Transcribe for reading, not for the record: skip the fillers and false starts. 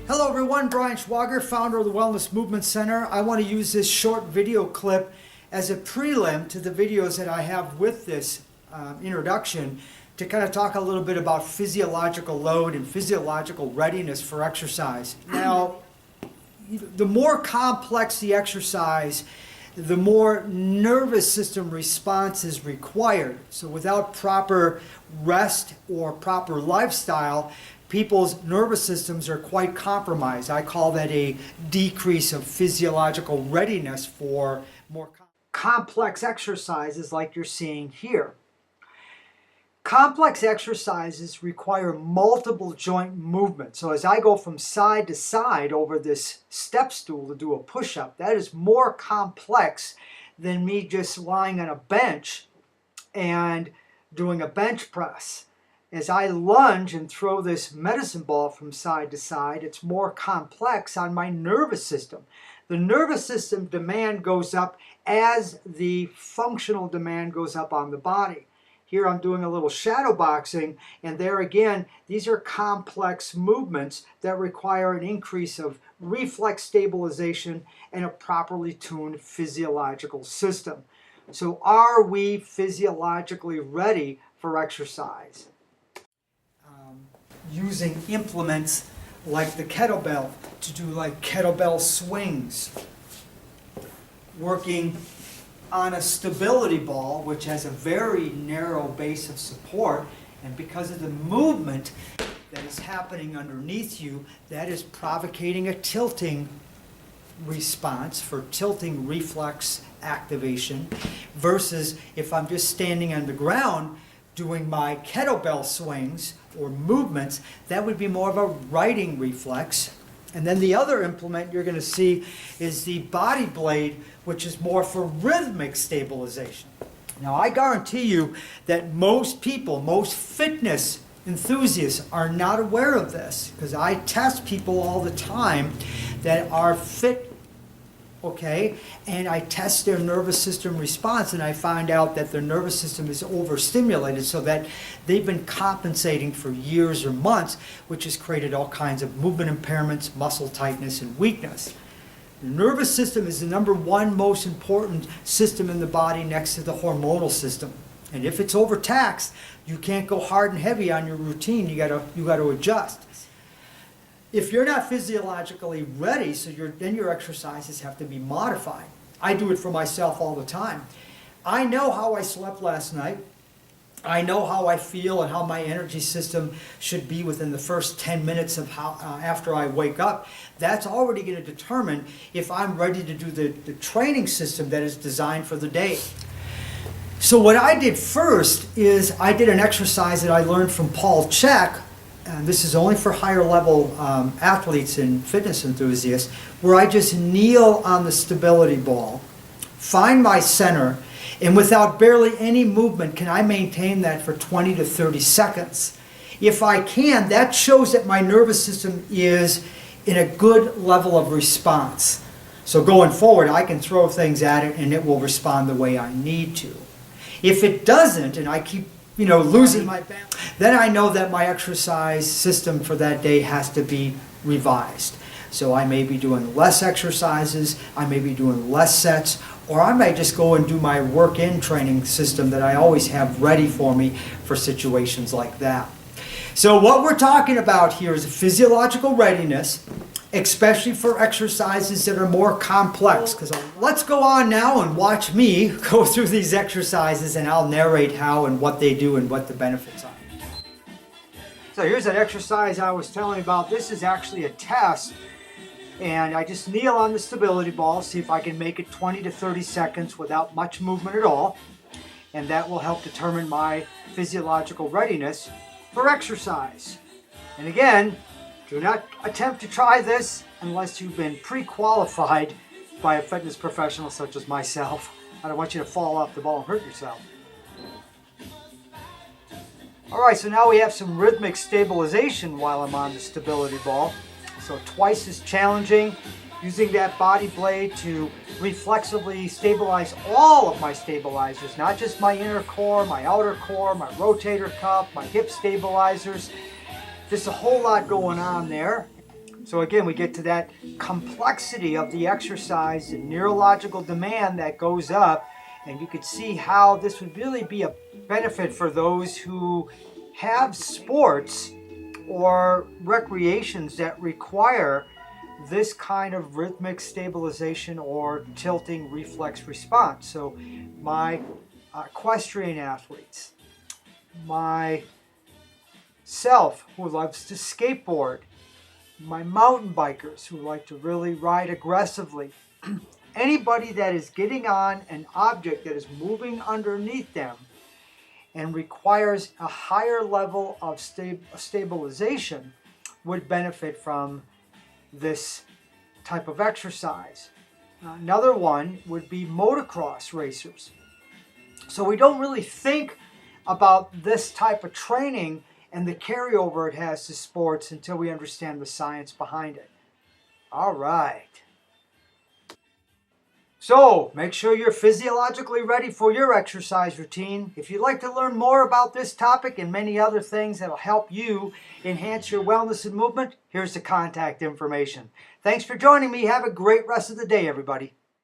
Hello everyone, Brian Schwager, founder of the Wellness Movement Center. I want to use this short video clip as a prelim to the videos that I have with this introduction to kind of talk a little bit about physiological load and physiological readiness for exercise. Now, the more complex the exercise, the more nervous system response is required. So without proper rest or proper lifestyle, people's nervous systems are quite compromised. I call that a decrease of physiological readiness for more complex exercises like you're seeing here. Complex exercises require multiple joint movement. So as I go from side to side over this step stool to do a push-up, that is more complex than me just lying on a bench and doing a bench press. As I lunge and throw this medicine ball from side to side, it's more complex on my nervous system. The nervous system demand goes up as the functional demand goes up on the body. Here I'm doing a little shadow boxing, and there again, these are complex movements that require an increase of reflex stabilization and a properly tuned physiological system. So are we physiologically ready for exercise? Using implements like the kettlebell to do like kettlebell swings, working on a stability ball which has a very narrow base of support, and because of the movement that is happening underneath you, that is provocating a tilting response for tilting reflex activation, versus if I'm just standing on the ground doing my kettlebell swings or movements, that would be more of a righting reflex. And then the other implement you're going to see is the body blade, which is more for rhythmic stabilization. Now I guarantee you that most people, most fitness enthusiasts are not aware of this, because I test people all the time that are fit, okay, and I test their nervous system response, and I find out that their nervous system is overstimulated, so that they've been compensating for years or months, which has created all kinds of movement impairments, muscle tightness, and weakness. The nervous system is the number one most important system in the body next to the hormonal system. And if it's overtaxed, you can't go hard and heavy on your routine. You gotta adjust. If you're not physiologically ready, so then your exercises have to be modified. I do it for myself all the time. I know how I slept last night. I know how I feel and how my energy system should be within the first 10 minutes of after I wake up. That's already going to determine if I'm ready to do the training system that is designed for the day. So what I did first is I did an exercise that I learned from Paul Chek, and this is only for higher level athletes and fitness enthusiasts, where I just kneel on the stability ball, find my center, and without barely any movement can I maintain that for 20 to 30 seconds. If I can, that shows that my nervous system is in a good level of response. So going forward, I can throw things at it and it will respond the way I need to. If it doesn't, and I keep losing my balance, then I know that my exercise system for that day has to be revised. So I may be doing less exercises, I may be doing less sets, or I may just go and do my work-in training system that I always have ready for me for situations like that. So what we're talking about here is physiological readiness, especially for exercises that are more complex. Because let's go on now and watch me go through these exercises, and I'll narrate how and what they do and what the benefits are. So here's an exercise I was telling you about. This is actually a test, and I just kneel on the stability ball, see if I can make it 20 to 30 seconds without much movement at all, and that will help determine my physiological readiness for exercise. And again, do not attempt to try this unless you've been pre-qualified by a fitness professional such as myself. I don't want you to fall off the ball and hurt yourself. Alright, so now we have some rhythmic stabilization while I'm on the stability ball. So twice as challenging, using that body blade to reflexively stabilize all of my stabilizers, not just my inner core, my outer core, my rotator cuff, my hip stabilizers. Just a whole lot going on there. So again, we get to that complexity of the exercise and neurological demand that goes up, and you could see how this would really be a benefit for those who have sports or recreations that require this kind of rhythmic stabilization or tilting reflex response. So my equestrian athletes, myself who loves to skateboard, my mountain bikers who like to really ride aggressively, anybody that is getting on an object that is moving underneath them and requires a higher level of stabilization would benefit from this type of exercise. Another one would be motocross racers. So we don't really think about this type of training and the carryover it has to sports until we understand the science behind it. All right. So make sure you're physiologically ready for your exercise routine. If you'd like to learn more about this topic and many other things that'll help you enhance your wellness and movement, here's the contact information. Thanks for joining me. Have a great rest of the day, everybody.